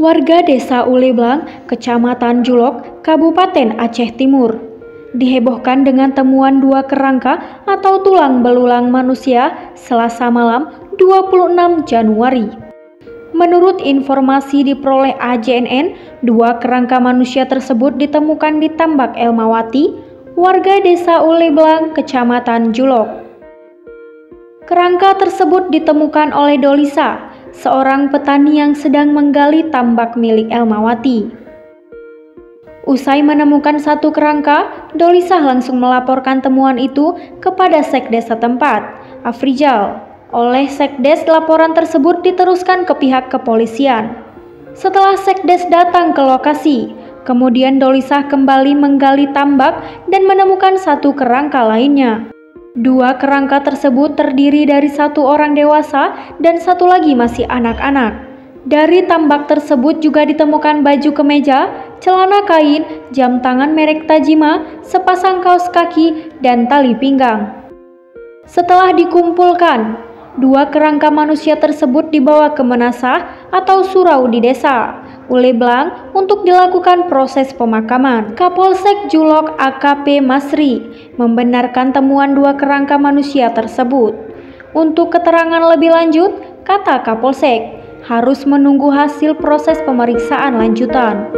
Warga Desa Uleblang, Kecamatan Julok, Kabupaten Aceh Timur, dihebohkan dengan temuan dua kerangka atau tulang belulang manusia Selasa malam 26 Januari. Menurut informasi diperoleh AJNN, dua kerangka manusia tersebut ditemukan di Tambak Elmawati, warga Desa Uleblang, Kecamatan Julok. Kerangka tersebut ditemukan oleh Dolisa, seorang petani yang sedang menggali tambak milik Elmawati. Usai menemukan satu kerangka, Dolisa langsung melaporkan temuan itu kepada Sekdes setempat, Afrizal. Oleh Sekdes, laporan tersebut diteruskan ke pihak kepolisian. Setelah Sekdes datang ke lokasi, kemudian Dolisa kembali menggali tambak dan menemukan satu kerangka lainnya. Dua kerangka tersebut terdiri dari satu orang dewasa dan satu lagi masih anak-anak. Dari tambak tersebut juga ditemukan baju kemeja, celana kain, jam tangan merek Tajima, sepasang kaos kaki, dan tali pinggang. Setelah dikumpulkan, dua kerangka manusia tersebut dibawa ke Menasah atau surau di desa Uleblang untuk dilakukan proses pemakaman. Kapolsek Julok AKP Masri membenarkan temuan dua kerangka manusia tersebut. Untuk keterangan lebih lanjut, kata Kapolsek, harus menunggu hasil proses pemeriksaan lanjutan.